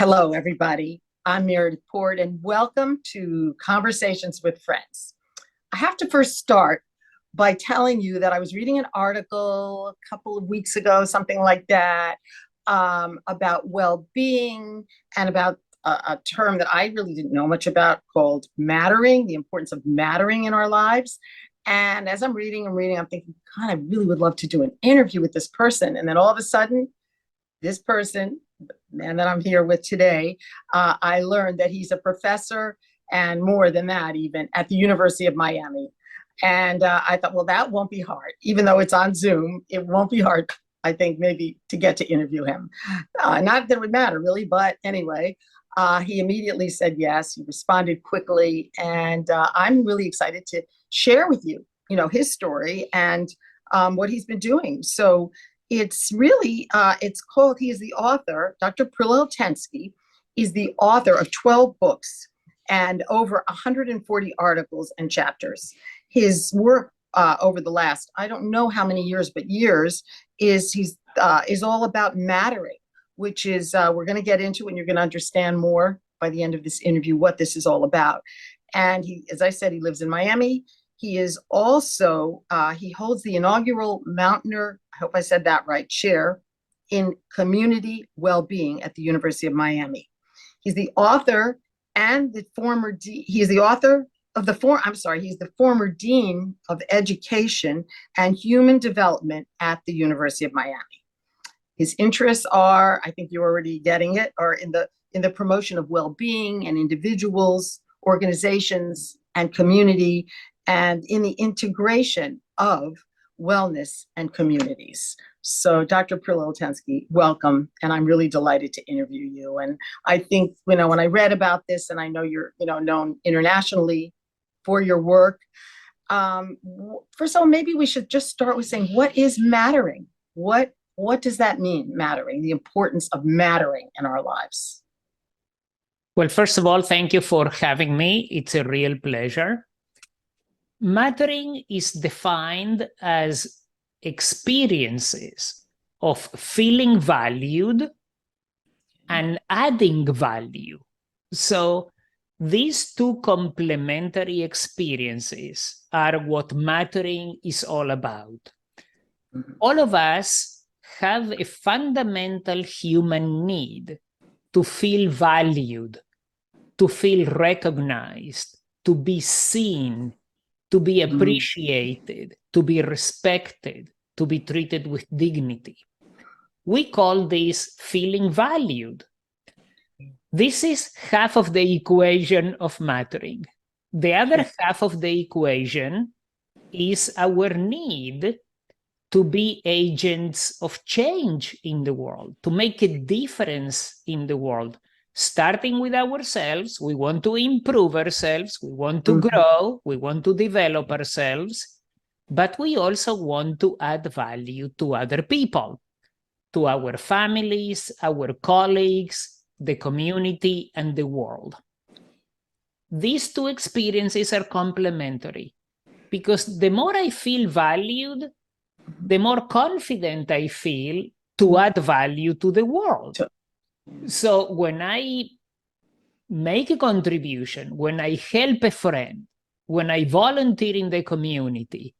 Hello, everybody. I'm Meredith Porte, and welcome to Conversations with Friends. I have to first start by telling you that I was reading an article a couple of weeks ago, something like that, about well-being and about a term that I really didn't know much about called mattering, the importance of mattering in our lives. And as I'm reading, I'm thinking, God, I really would love to do an interview with this person. And then all of a sudden, this person, the man that I'm here with today, I learned that he's a professor and more than that, even at the University of Miami. And I thought, well, that won't be hard. Even though it's on Zoom, it won't be hard, I think, maybe to get to interview him. Not that it would matter, really, but anyway, he immediately said yes. He responded quickly. And I'm really excited to share with you, his story and what he's been doing. So it's really, he is the author, Dr. Prilleltensky is the author of 12 books and over 140 articles and chapters. His work over the last, I don't know how many years, but years, is all about mattering, which is, we're going to get into, and you're going to understand more by the end of this interview what this is all about. And he, as I said, he lives in Miami. He is also, he holds the inaugural Mautner, I hope I said that right, chair in community well-being at the University of Miami. He's the author and the former, he's the former Dean of Education and Human Development at the University of Miami. His interests are, I think you're already getting it, are in the promotion of well-being and individuals, organizations, and community, and in the integration of wellness and communities. So Dr. Prilleltensky, welcome. And I'm really delighted to interview you. And I think, when I read about this, and I know you're, known internationally for your work. First of all, maybe we should just start with saying, what is mattering? What does that mean, mattering, the importance of mattering in our lives? Well, first of all, thank you for having me. It's a real pleasure. Mattering is defined as experiences of feeling valued and adding value. So these two complementary experiences are what mattering is all about. All of us have a fundamental human need to feel valued, to feel recognized, to be seen, to be appreciated, to be respected, to be treated with dignity. We call this feeling valued. This is half of the equation of mattering. The other half of the equation is our need to be agents of change in the world, to make a difference in the world. Starting with ourselves, we want to improve ourselves, we want to grow, we want to develop ourselves, but we also want to add value to other people, to our families, our colleagues, the community, and the world. These two experiences are complementary because the more I feel valued, the more confident I feel to add value to the world. So when I make a contribution, when I help a friend, when I volunteer in the community,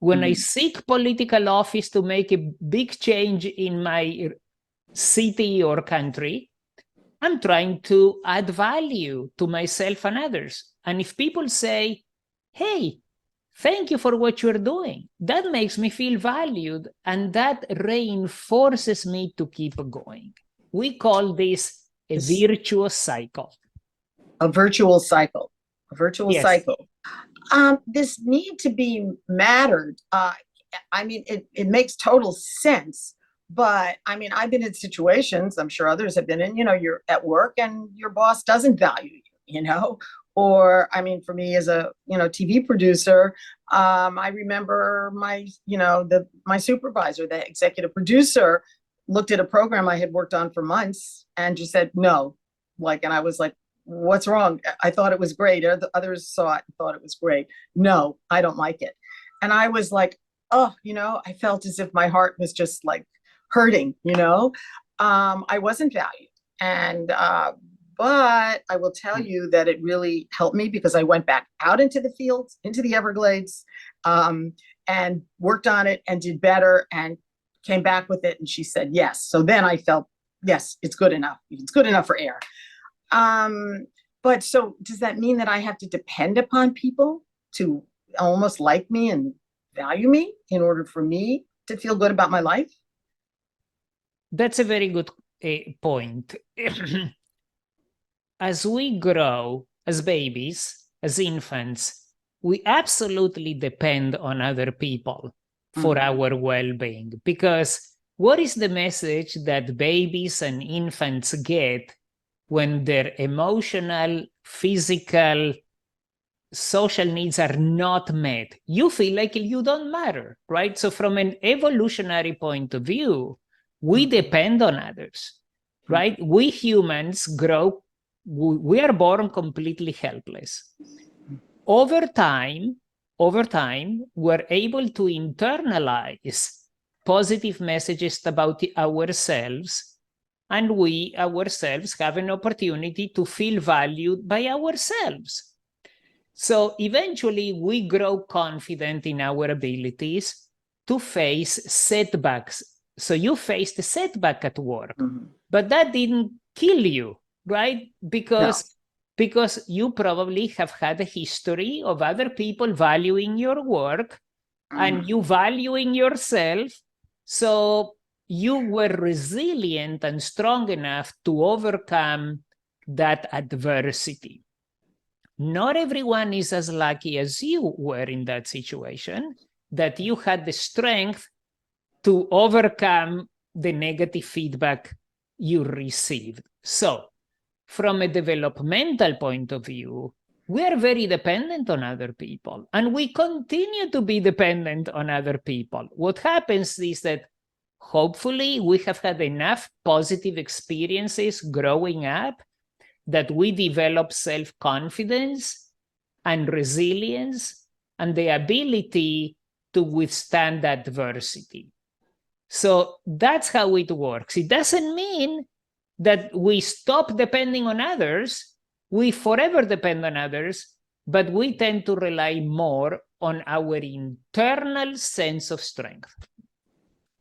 when I seek political office to make a big change in my city or country, I'm trying to add value to myself and others. And if people say, hey, thank you for what you're doing, that makes me feel valued, and that reinforces me to keep going. We call this a virtuous cycle. A virtual cycle. A virtual Yes. cycle. This need to be mattered. It makes total sense. But I've been in situations, I'm sure others have been in, you're at work and your boss doesn't value you, or, for me as a, TV producer, I remember my supervisor, the executive producer, looked at a program I had worked on for months and just said, no, and I was like, what's wrong? I thought it was great. Others saw it and thought it was great. No, I don't like it. And I was like, oh, I felt as if my heart was just hurting, I wasn't valued. And but I will tell you that it really helped me because I went back out into the fields, into the Everglades, and worked on it and did better and came back with it. And she said yes. So then I felt, yes, it's good enough. It's good enough for air. But so does that mean that I have to depend upon people to almost like me and value me in order for me to feel good about my life? That's a very good point. As we grow as babies, as infants, we absolutely depend on other people for our well-being. Because what is the message that babies and infants get when their emotional, physical, social needs are not met? You feel like you don't matter, right? So from an evolutionary point of view, we depend on others, right? We humans grow, we are born completely helpless. Over time, we're able to internalize positive messages about ourselves, and we ourselves have an opportunity to feel valued by ourselves. So eventually, we grow confident in our abilities to face setbacks. So you faced a setback at work, but that didn't kill you, right? Because you probably have had a history of other people valuing your work and you valuing yourself. So you were resilient and strong enough to overcome that adversity. Not everyone is as lucky as you were in that situation, that you had the strength to overcome the negative feedback you received. So, from a developmental point of view, we are very dependent on other people, and we continue to be dependent on other people. What happens is that hopefully we have had enough positive experiences growing up that we develop self-confidence and resilience and the ability to withstand adversity. So that's how it works. It doesn't mean that we stop depending on others. We forever depend on others, but we tend to rely more on our internal sense of strength.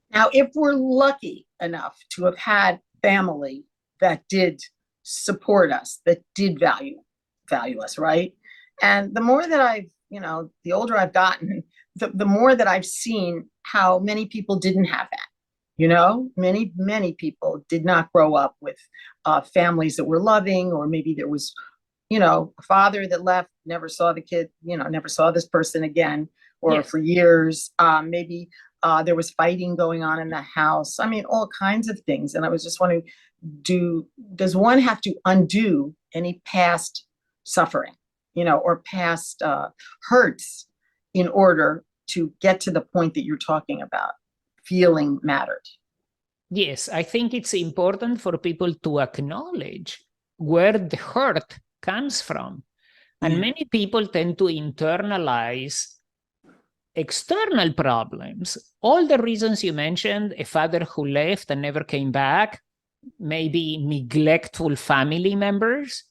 Now, if we're lucky enough to have had family that did support us, that did value us, right? And the more that I've, the older I've gotten, the more that I've seen how many people didn't have that. Many people did not grow up with families that were loving, or maybe there was, a father that left, never saw the kid, never saw this person again, or for years. Maybe there was fighting going on in the house. I mean, all kinds of things. And I was just wondering, does one have to undo any past suffering, or past hurts in order to get to the point that you're talking about, feeling mattered? Yes, I think it's important for people to acknowledge where the hurt comes from. And many people tend to internalize external problems. All the reasons you mentioned, a father who left and never came back, maybe neglectful family members,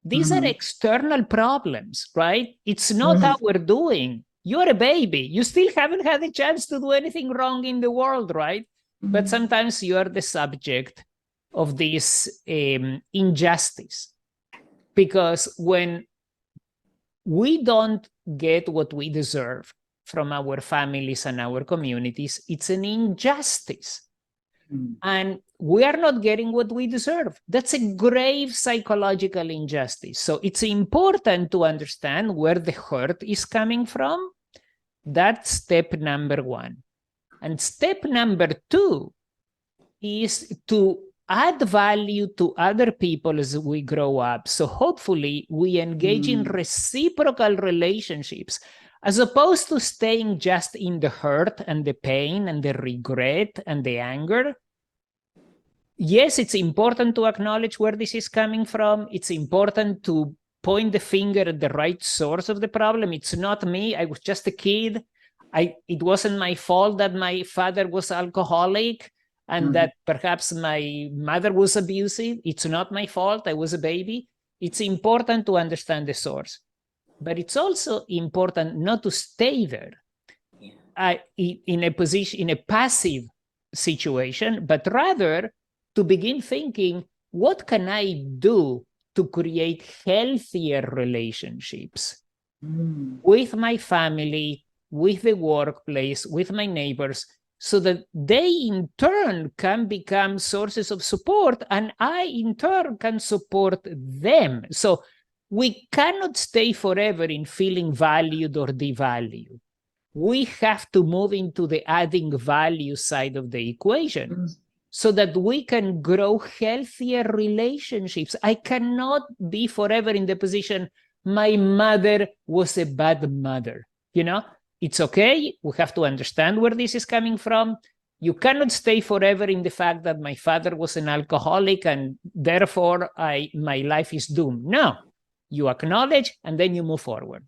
these are external problems, right? It's not our doing. You're a baby. You still haven't had a chance to do anything wrong in the world, right? But sometimes you are the subject of this injustice. Because when we don't get what we deserve from our families and our communities, it's an injustice. And we are not getting what we deserve. That's a grave psychological injustice. So it's important to understand where the hurt is coming from. That's step number one. And step number two is to add value to other people as we grow up. So hopefully we engage in reciprocal relationships, as opposed to staying just in the hurt and the pain and the regret and the anger. Yes, it's important to acknowledge where this is coming from. It's important to point the finger at the right source of the problem. It's not me. I was just a kid. It wasn't my fault that my father was alcoholic. and that perhaps my mother was abusive. It's not my fault. I was a baby. It's important to understand the source, but it's also important not to stay there in a passive situation, but rather to begin thinking, what can I do to create healthier relationships with my family, with the workplace, with my neighbors, so that they in turn can become sources of support and I in turn can support them. So we cannot stay forever in feeling valued or devalued. We have to move into the adding value side of the equation so that we can grow healthier relationships. I cannot be forever in the position, my mother was a bad mother. You know, it's okay. We have to understand where this is coming from. You cannot stay forever in the fact that my father was an alcoholic and therefore my life is doomed. No, you acknowledge and then you move forward.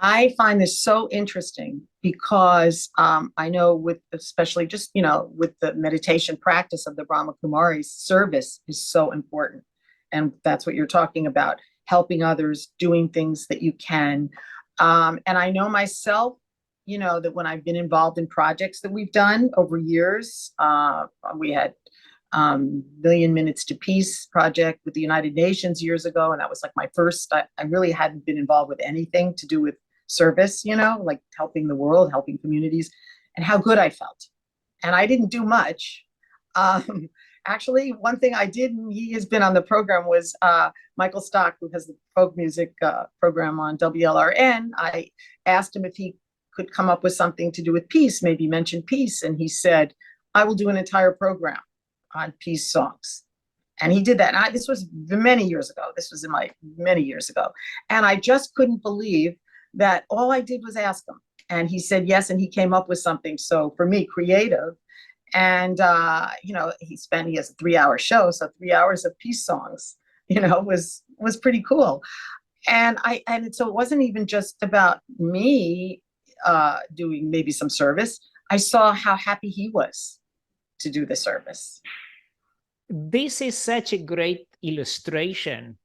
I find this so interesting because I know with especially just, with the meditation practice of the Brahma Kumaris, service is so important. And that's what you're talking about, helping others, doing things that you can. And I know myself, that when I've been involved in projects that we've done over years, we had Million Minutes to Peace project with the United Nations years ago. And that was like my first, I really hadn't been involved with anything to do with service, like helping the world, helping communities, and how good I felt. And I didn't do much. Actually, one thing I did, and he has been on the program, was Michael Stock, who has the folk music program on WLRN. I asked him if he could come up with something to do with peace, maybe mention peace. And he said, I will do an entire program on peace songs. And he did that. And this was many years ago. This was many years ago. And I just couldn't believe that all I did was ask him. And he said yes, and he came up with something. So for me, creative. And, he has a 3-hour show. So 3 hours of peace songs, was pretty cool. And so it wasn't even just about me doing maybe some service. I saw how happy he was to do the service. This is such a great illustration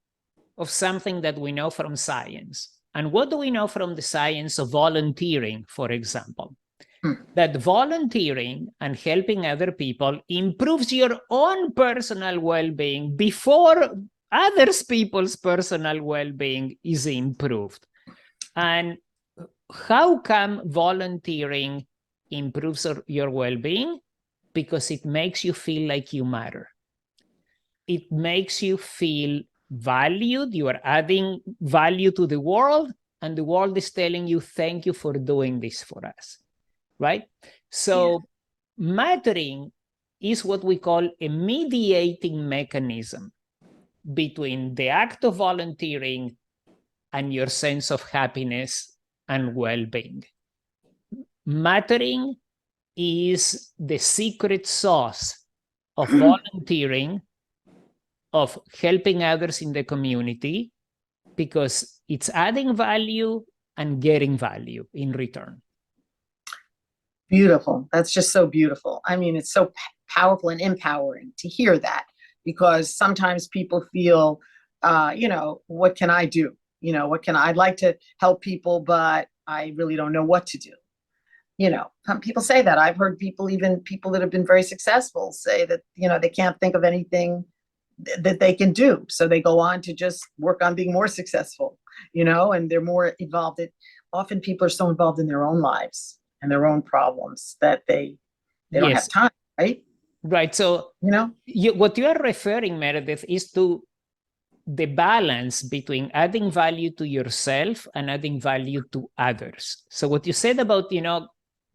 of something that we know from science. And what do we know from the science of volunteering, for example? That volunteering and helping other people improves your own personal well-being before others people's personal well-being is improved. And how come volunteering improves your well-being? Because it makes you feel like you matter. It makes you feel valued. You are adding value to the world, and the world is telling you, thank you for doing this for us, right? So mattering is what we call a mediating mechanism between the act of volunteering and your sense of happiness and well-being. Mattering is the secret sauce of volunteering, of helping others in the community, because it's adding value and getting value in return. Beautiful. That's just so beautiful. I mean, it's so powerful and empowering to hear that, because sometimes people feel, what can I do? I'd like to help people, but I really don't know what to do. Some people say that. I've heard people that have been very successful say that, they can't think of anything that they can do. So they go on to just work on being more successful, and they're more involved. Often people are so involved in their own lives and their own problems that they don't have time, right? Right. So, what you are referring, Meredith, is to the balance between adding value to yourself and adding value to others. So what you said about,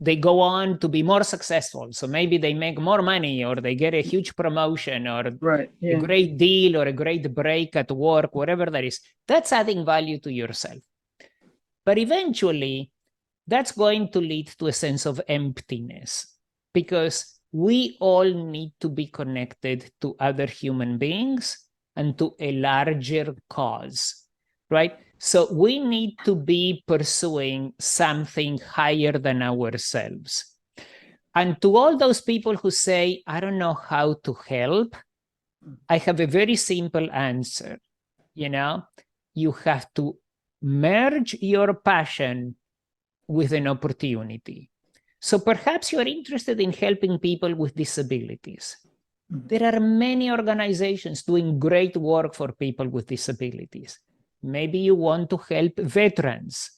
they go on to be more successful. So maybe they make more money, or they get a huge promotion, or a great deal, or a great break at work, whatever that is. That's adding value to yourself. But eventually, that's going to lead to a sense of emptiness, because we all need to be connected to other human beings and to a larger cause, right? So we need to be pursuing something higher than ourselves. And to all those people who say, I don't know how to help, I have a very simple answer. You have to merge your passion with an opportunity. So perhaps you are interested in helping people with disabilities. There are many organizations doing great work for people with disabilities. Maybe you want to help veterans.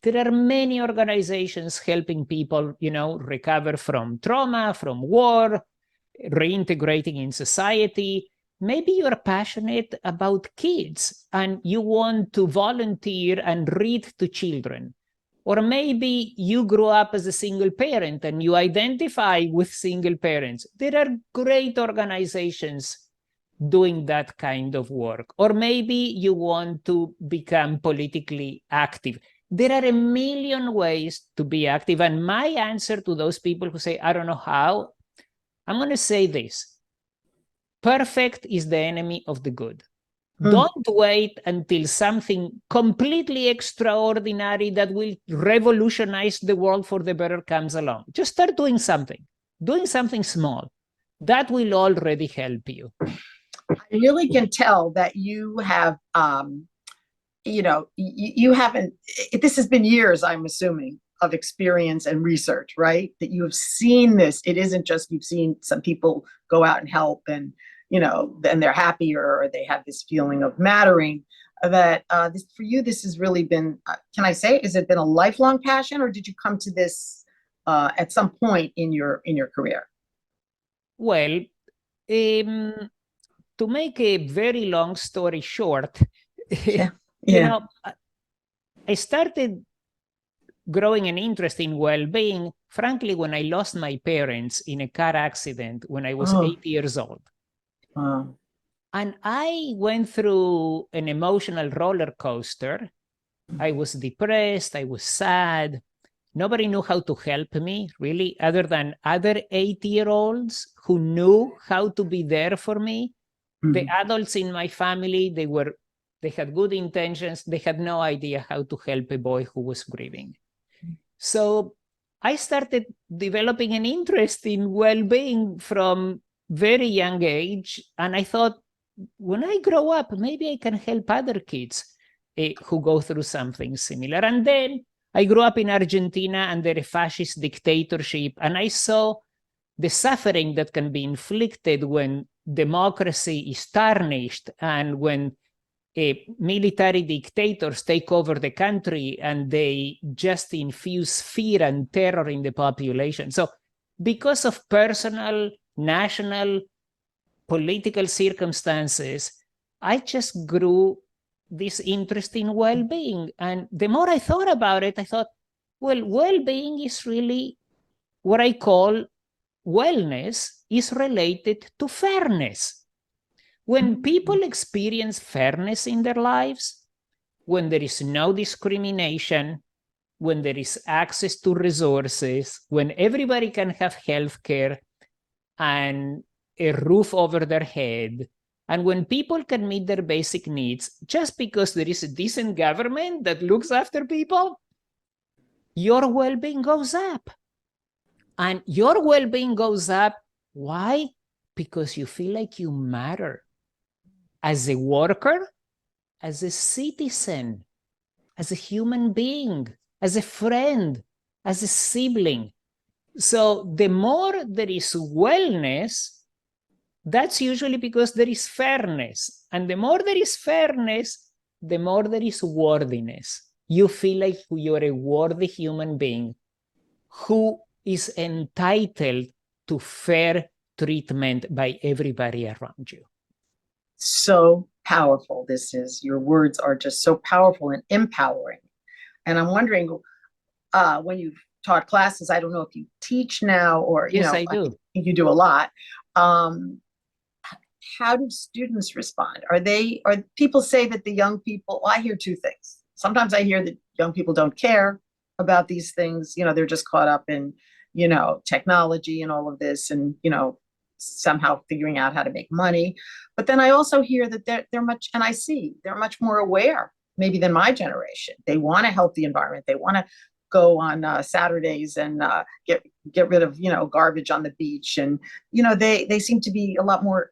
There are many organizations helping people, recover from trauma, from war, reintegrating in society. Maybe you're passionate about kids and you want to volunteer and read to children. Or maybe you grew up as a single parent and you identify with single parents. There are great organizations doing that kind of work. Or maybe you want to become politically active. There are a million ways to be active. And my answer to those people who say, I don't know how, I'm going to say this. Perfect is the enemy of the good. Don't wait until something completely extraordinary that will revolutionize the world for the better comes along. Just start doing something small. That will already help you. I really can tell that you have, you haven't, this has been years, I'm assuming, of experience and research, right? That you have seen this. It isn't just you've seen some people go out and help and, then they're happier or they have this feeling of mattering. That this for you, this has really been, can I say, has it been a lifelong passion, or did you come to this at some point in your career? Well, to make a very long story short, Yeah. I started growing an interest in well-being, frankly, when I lost my parents in a car accident when I was 8 years old. And I went through an emotional roller coaster. I was depressed. I was sad. Nobody knew how to help me, really, other than other 8-year-olds who knew how to be there for me. The adults in my family, they had good intentions. They had no idea how to help a boy who was grieving. So I started developing an interest in well-being from very young age. And I thought, when I grow up, maybe I can help other kids who go through something similar. And then I grew up in Argentina under a fascist dictatorship, and I saw the suffering that can be inflicted when democracy is tarnished and when military dictators take over the country and they just infuse fear and terror in the population. So because of personal, national, political circumstances, I just grew this interest in well-being. And the more I thought about it, I thought, well, well-being is really what I call wellness is related to fairness. When people experience fairness in their lives, when there is no discrimination, when there is access to resources, when everybody can have healthcare and a roof over their head, and when people can meet their basic needs just because there is a decent government that looks after people, your well-being goes up. And your well-being goes up. Why? Because you feel like you matter as a worker, as a citizen, as a human being, as a friend, as a sibling. So the more there is wellness, that's usually because there is fairness. And the more there is fairness, the more there is worthiness. You feel like you're a worthy human being who is entitled to fair treatment by everybody around you. So powerful this is. Your words are just so powerful and empowering. And I'm wondering, when you've taught classes, I don't know if you teach now or, yes, I do. I think you do a lot. How do students respond? Are people say that the young people, well, I hear two things. Sometimes I hear that young people don't care about these things. They're just caught up in, technology and all of this and, somehow figuring out how to make money. But then I also hear that they're much, and I see they're much more aware maybe than my generation. They want to help the environment. They want to go on Saturdays and get rid of, garbage on the beach. And, they seem to be a lot more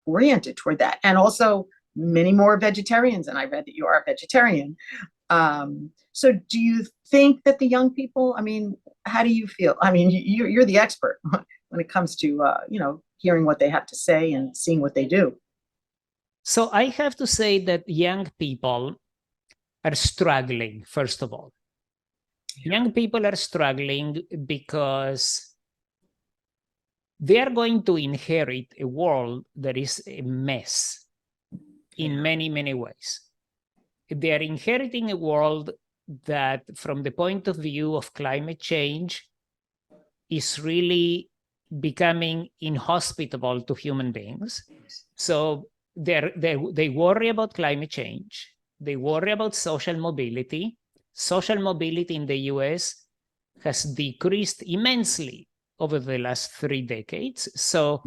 oriented toward that. And also many more vegetarians. And I read that you are a vegetarian. So do you think that the young people, I mean, how do you feel? I mean, you're the expert when it comes to, hearing what they have to say and seeing what they do. So I have to say that young people are struggling, first of all. Young people are struggling because they are going to inherit a world that is a mess in many, many ways. They are inheriting a world that, from the point of view of climate change, is really becoming inhospitable to human beings. So they worry about climate change. They worry about social mobility. Social mobility in the US has decreased immensely over the last 3 decades. So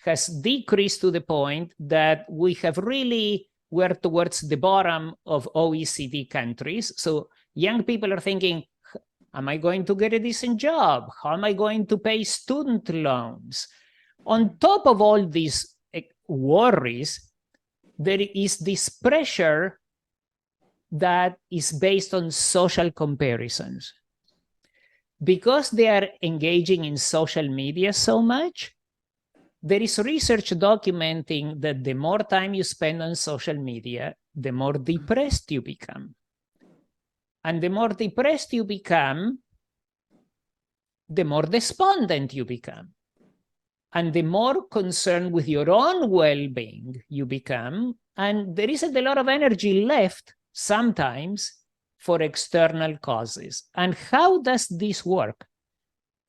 has decreased to the point that we have really, we're towards the bottom of OECD countries. So young people are thinking, am I going to get a decent job? How am I going to pay student loans? On top of all these worries, there is this pressure that is based on social comparisons. Because they are engaging in social media so much, there is research documenting that the more time you spend on social media, the more depressed you become. And the more depressed you become, the more despondent you become. And the more concerned with your own well-being you become. And there isn't a lot of energy left sometimes for external causes. And how does this work?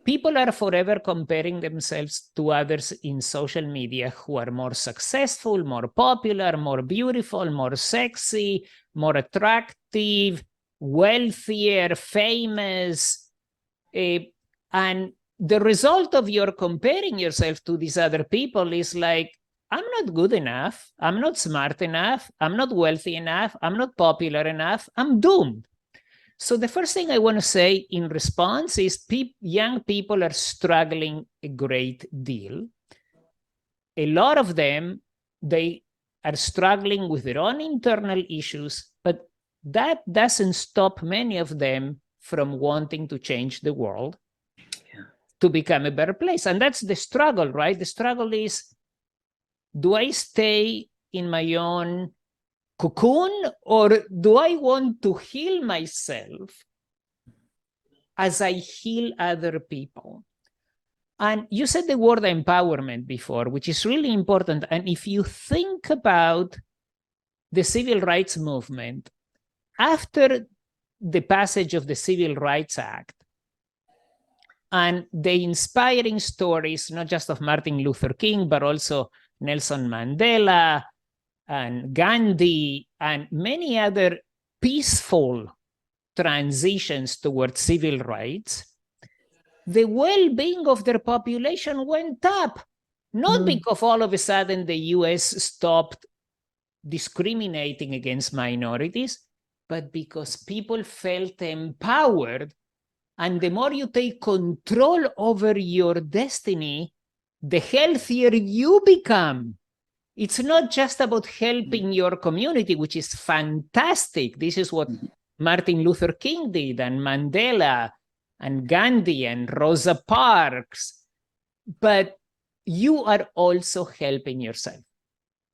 People are forever comparing themselves to others in social media who are more successful, more popular, more beautiful, more sexy, more attractive, wealthier, famous. And the result of your comparing yourself to these other people is like, I'm not good enough, I'm not smart enough, I'm not wealthy enough, I'm not popular enough, I'm doomed. So the first thing I want to say in response is young people are struggling a great deal. A lot of them, they are struggling with their own internal issues, but that doesn't stop many of them from wanting to change the world to become a better place. And that's the struggle, right? The struggle is, do I stay in my own cocoon, or do I want to heal myself as I heal other people? And you said the word empowerment before, which is really important. And if you think about the civil rights movement, after the passage of the Civil Rights Act, and the inspiring stories, not just of Martin Luther King, but also Nelson Mandela and Gandhi and many other peaceful transitions towards civil rights, the well-being of their population went up. Not because all of a sudden the US stopped discriminating against minorities, but because people felt empowered. And the more you take control over your destiny, the healthier you become. It's not just about helping your community, which is fantastic. This is what Martin Luther King did, and Mandela, and Gandhi, and Rosa Parks. But you are also helping yourself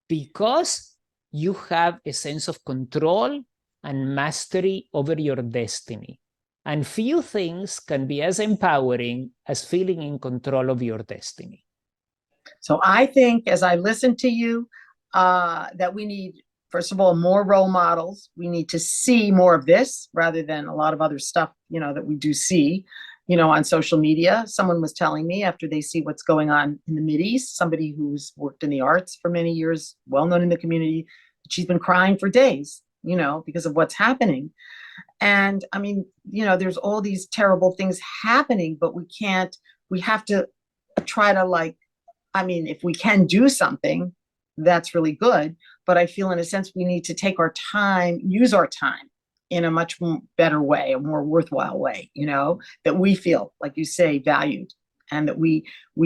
because you have a sense of control and mastery over your destiny. And few things can be as empowering as feeling in control of your destiny. So I think, as I listen to you, that we need, first of all, more role models. We need to see more of this rather than a lot of other stuff, that we do see, on social media. Someone was telling me, after they see what's going on in the Mideast, somebody who's worked in the arts for many years, well-known in the community, she's been crying for days, because of what's happening. And I mean, there's all these terrible things happening, but we have to try to if we can do something, that's really good. But I feel in a sense, we need to take our time, use our time in a much better way, a more worthwhile way, that we feel, like you say, valued, and that we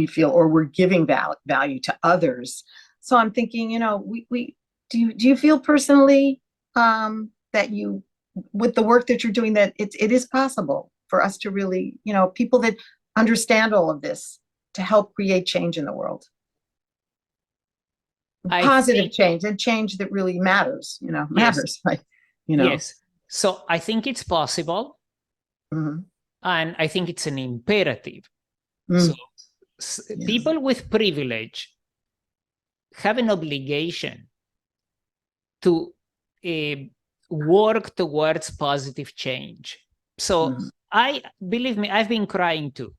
feel, or we're giving value to others. So I'm thinking, do you feel personally that you, with the work that you're doing, that it is possible for us to really, people that understand all of this, to help create change in the world? Positive change, and change that really matters, matters, right? Yes. So I think it's possible. Mm-hmm. And I think it's an imperative. So people with privilege have an obligation to work towards positive change. So believe me, I've been crying too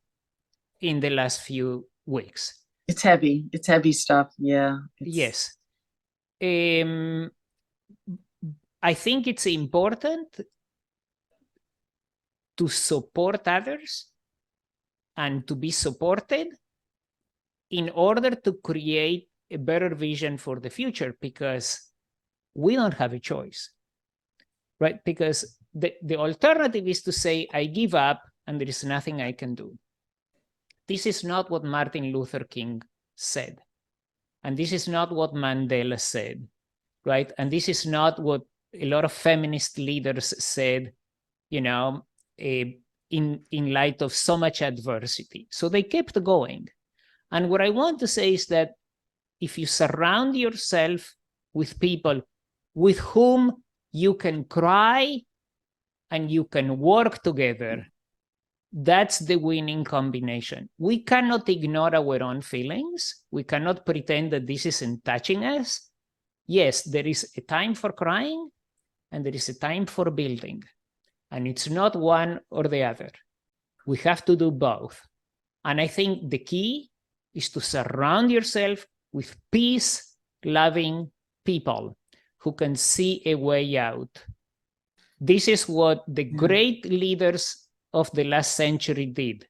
in the last few weeks. It's heavy stuff. Yeah. Yes. I think it's important to support others and to be supported in order to create a better vision for the future, because we don't have a choice, right? Because the alternative is to say, I give up and there is nothing I can do. This is not what Martin Luther King said. And this is not what Mandela said, right? And this is not what a lot of feminist leaders said, in light of so much adversity. So they kept going. And what I want to say is that if you surround yourself with people with whom you can cry and you can work together, that's the winning combination. We cannot ignore our own feelings. We cannot pretend that this isn't touching us. Yes, there is a time for crying and there is a time for building. And it's not one or the other. We have to do both. And I think the key is to surround yourself with peace-loving people who can see a way out. This is what the great leaders of the last century did,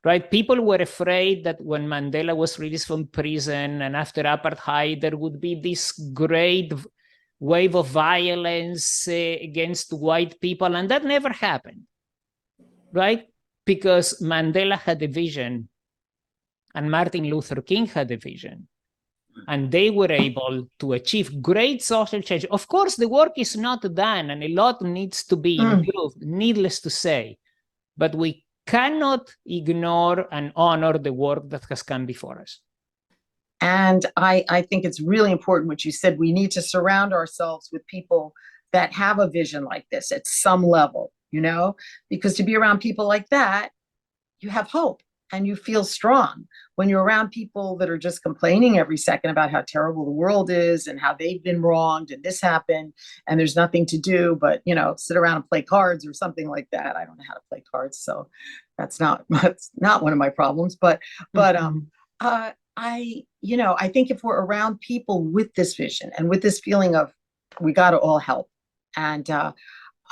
right? People were afraid that when Mandela was released from prison and after apartheid, there would be this great wave of violence against white people, and that never happened, right? Because Mandela had a vision and Martin Luther King had a vision, and they were able to achieve great social change. Of course, the work is not done and a lot needs to be improved, needless to say, but we cannot ignore and honor the work that has come before us. And I think it's really important what you said. We need to surround ourselves with people that have a vision like this at some level, because to be around people like that, you have hope and you feel strong. When you're around people that are just complaining every second about how terrible the world is and how they've been wronged and this happened and there's nothing to do but, sit around and play cards or something like that. I don't know how to play cards, so that's not one of my problems. But I think if we're around people with this vision and with this feeling of we got to all help, and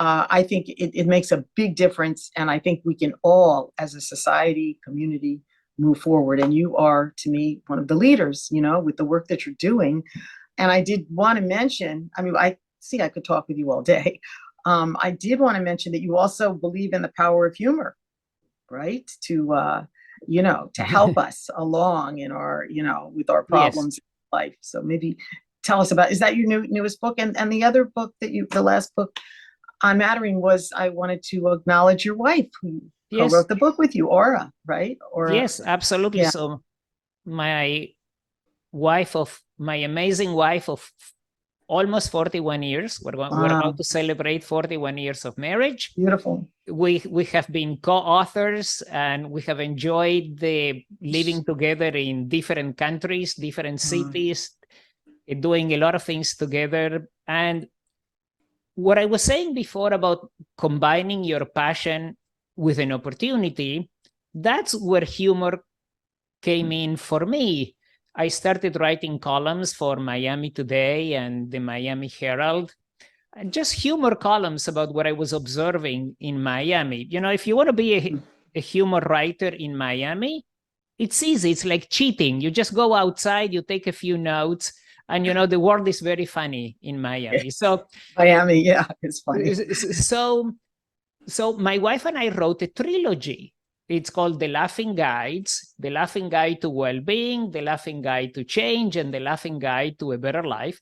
I think it makes a big difference. And I think we can all, as a society, community, move forward. And you are, to me, one of the leaders, with the work that you're doing. And I did want to mention, I could talk with you all day. I did want to mention that you also believe in the power of humor, right? To help us along in our, with our problems in life. So maybe tell us about, is that your newest book? And the other book the last book on Mattering was, I wanted to acknowledge your wife who wrote the book with you, Aura, right? Yes, absolutely. Yeah. So my amazing wife of almost 41 years, we're about to celebrate 41 years of marriage. Beautiful. We have been co-authors and we have enjoyed living together in different countries, different cities, doing a lot of things together. And what I was saying before about combining your passion with an opportunity, that's where humor came in for me. I started writing columns for Miami Today and the Miami Herald, and just humor columns about what I was observing in Miami. If you want to be a humor writer in Miami, it's easy. It's like cheating. You just go outside, you take a few notes, And, the world is very funny in Miami. So Miami, yeah, it's funny. So my wife and I wrote a trilogy. It's called The Laughing Guides, The Laughing Guide to Wellbeing, The Laughing Guide to Change, and The Laughing Guide to a Better Life,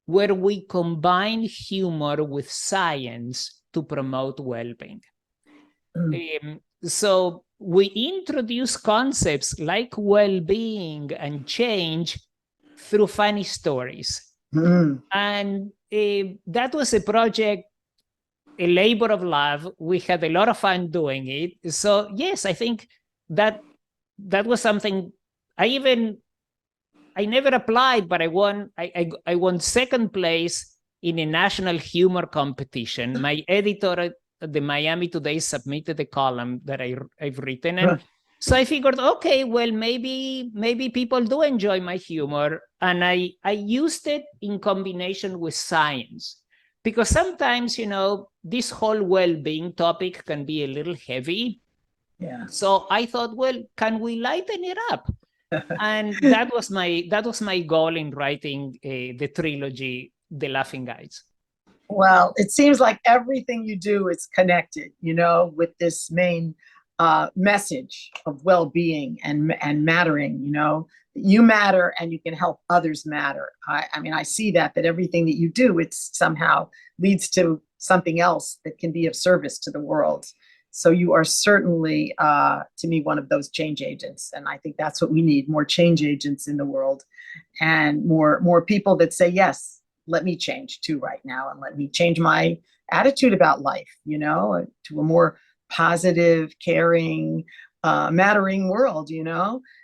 where we combine humor with science to promote well-being. So we introduce concepts like well-being and change through funny stories. And that was a project, a labor of love. We had a lot of fun doing it. So yes, I think that was something I never applied, but I won second place in a national humor competition. My editor at the Miami Today submitted a column that I've written. And so I figured, okay, well, maybe people do enjoy my humor. And I used it in combination with science. Because sometimes, this whole well-being topic can be a little heavy. Yeah. So I thought, well, can we lighten it up? And that was my goal in writing the trilogy, The Laughing Guides. Well, it seems like everything you do is connected, with this main message of well-being and mattering. You matter and you can help others matter. I mean, I see that everything that you do, it's somehow leads to something else that can be of service to the world. So you are certainly, to me, one of those change agents. And I think that's what we need, more change agents in the world, and more people that say, yes, let me change too right now, and let me change my attitude about life, to a more positive, caring, mattering world,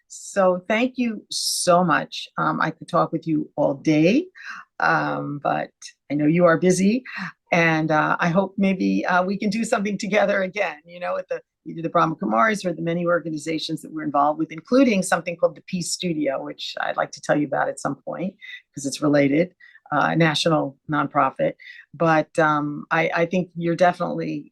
So thank you so much. I could talk with you all day, but I know you are busy. And I hope maybe we can do something together again, with either the Brahma Kumaris or the many organizations that we're involved with, including something called the Peace Studio, which I'd like to tell you about at some point because it's related, a national nonprofit. But I think you're definitely,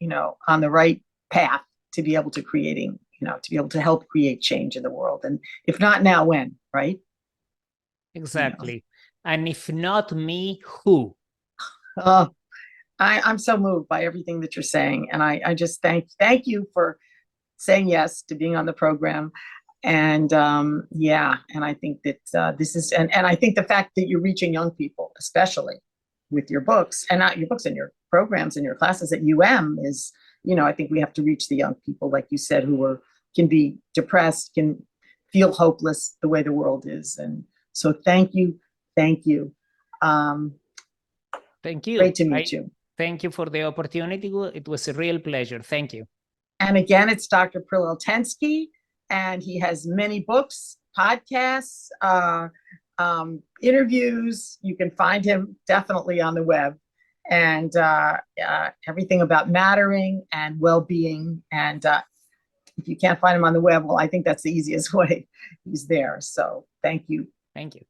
on the right path to be able to to be able to help create change in the world. And if not now, when, right? Exactly. And if not me, who? I'm so moved by everything that you're saying. And I just thank you for saying yes to being on the program. And and I think that this is, and I think the fact that you're reaching young people, especially with your books, and not your books and your programs and your classes at is, I think we have to reach the young people, like you said, who can be depressed, can feel hopeless the way the world is. And so thank you. Thank you. Great to meet you. Thank you for the opportunity. It was a real pleasure. Thank you. And again, it's Dr. Prilleltensky, and he has many books, podcasts, interviews. You can find him definitely on the web, and everything about mattering and well-being. And if you can't find him on the web, well, I think that's the easiest way. He's there. So thank you. Thank you.